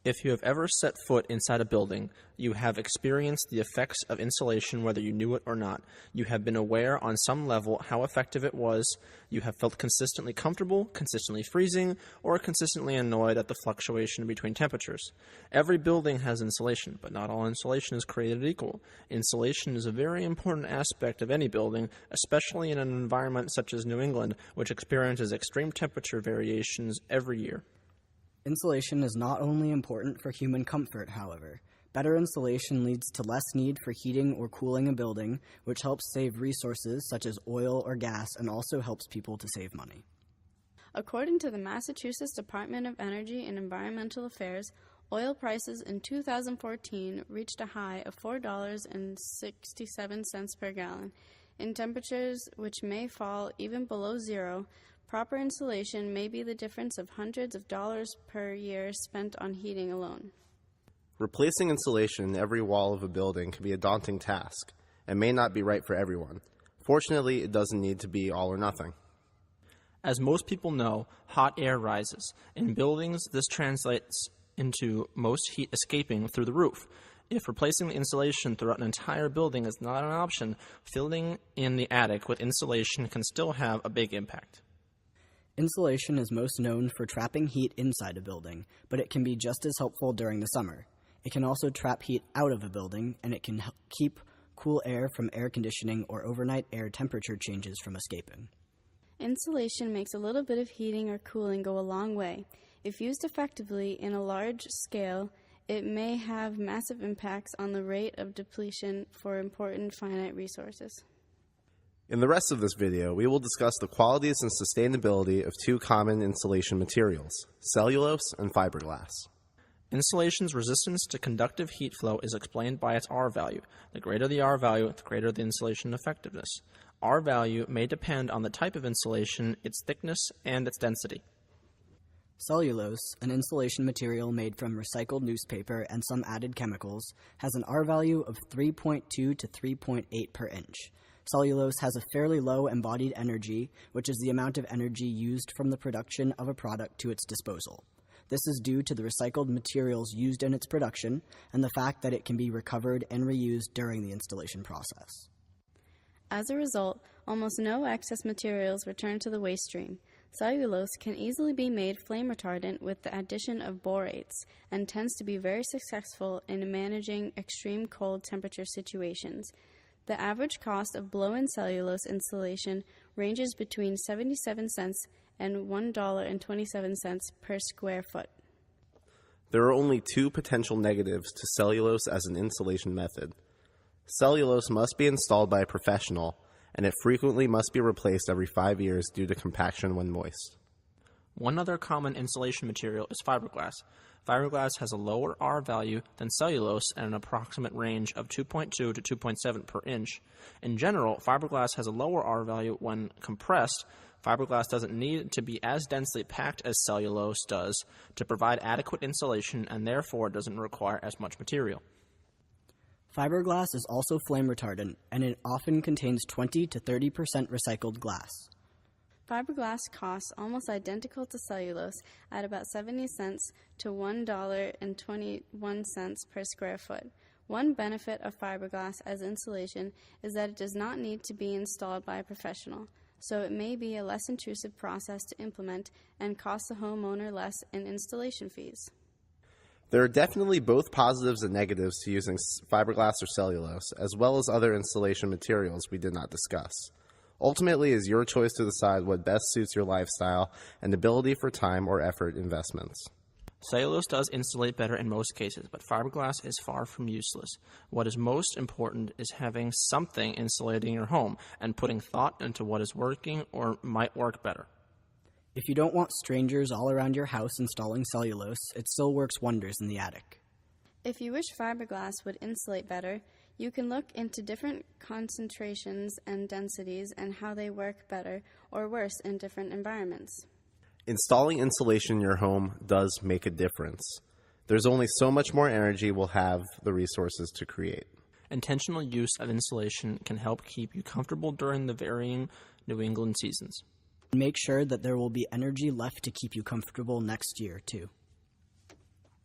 If you have ever set foot inside a building, you have experienced the effects of insulation whether you knew it or not. You have been aware on some level how effective it was. You have felt consistently comfortable, consistently freezing, or consistently annoyed at the fluctuation between temperatures. Every building has insulation, but not all insulation is created equal. Insulation is a very important aspect of any building, especially in an environment such as New England, which experiences extreme temperature variations every year. Insulation is not only important for human comfort, however. Better insulation leads to less need for heating or cooling a building, which helps save resources such as oil or gas and also helps people to save money. According to the Massachusetts Department of Energy and Environmental Affairs, oil prices in 2014 reached a high of $4.67 per gallon. In temperatures which may fall even below zero, proper insulation may be the difference of hundreds of dollars per year spent on heating alone. Replacing insulation in every wall of a building can be a daunting task and may not be right for everyone. Fortunately, it doesn't need to be all or nothing. As most people know, hot air rises. In buildings, this translates into most heat escaping through the roof. If replacing the insulation throughout an entire building is not an option, filling in the attic with insulation can still have a big impact. Insulation is most known for trapping heat inside a building, but it can be just as helpful during the summer. It can also trap heat out of a building, and it can keep cool air from air conditioning or overnight air temperature changes from escaping. Insulation makes a little bit of heating or cooling go a long way. If used effectively in a large scale, it may have massive impacts on the rate of depletion for important finite resources. In the rest of this video, we will discuss the qualities and sustainability of two common insulation materials, cellulose and fiberglass. Insulation's resistance to conductive heat flow is explained by its R value. The greater the R value, the greater the insulation effectiveness. R value may depend on the type of insulation, its thickness, and its density. Cellulose, an insulation material made from recycled newspaper and some added chemicals, has an R value of 3.2 to 3.8 per inch. Cellulose has a fairly low embodied energy, which is the amount of energy used from the production of a product to its disposal. This is due to the recycled materials used in its production and the fact that it can be recovered and reused during the installation process. As a result, almost no excess materials return to the waste stream. Cellulose can easily be made flame retardant with the addition of borates and tends to be very successful in managing extreme cold temperature situations. The average cost of blow-in cellulose insulation ranges between 77 cents and $1.27 per square foot. There are only two potential negatives to cellulose as an insulation method. Cellulose must be installed by a professional, and it frequently must be replaced every 5 years due to compaction when moist. One other common insulation material is fiberglass. Fiberglass has a lower R value than cellulose and an approximate range of 2.2 to 2.7 per inch. In general, fiberglass has a lower R value when compressed. Fiberglass doesn't need to be as densely packed as cellulose does to provide adequate insulation and therefore doesn't require as much material. Fiberglass is also flame retardant, and it often contains 20 to 30% recycled glass. Fiberglass costs almost identical to cellulose at about 70 cents to $1.21 per square foot. One benefit of fiberglass as insulation is that it does not need to be installed by a professional, so it may be a less intrusive process to implement and cost the homeowner less in installation fees. There are definitely both positives and negatives to using fiberglass or cellulose, as well as other insulation materials we did not discuss. Ultimately, it is your choice to decide what best suits your lifestyle and ability for time or effort investments. Cellulose does insulate better in most cases, but fiberglass is far from useless. What is most important is having something insulating your home and putting thought into what is working or might work better. If you don't want strangers all around your house installing cellulose, it still works wonders in the attic. If you wish fiberglass would insulate better, you can look into different concentrations and densities and how they work better or worse in different environments. Installing insulation in your home does make a difference. There's only so much more energy we'll have the resources to create. Intentional use of insulation can help keep you comfortable during the varying New England seasons. Make sure that there will be energy left to keep you comfortable next year, too.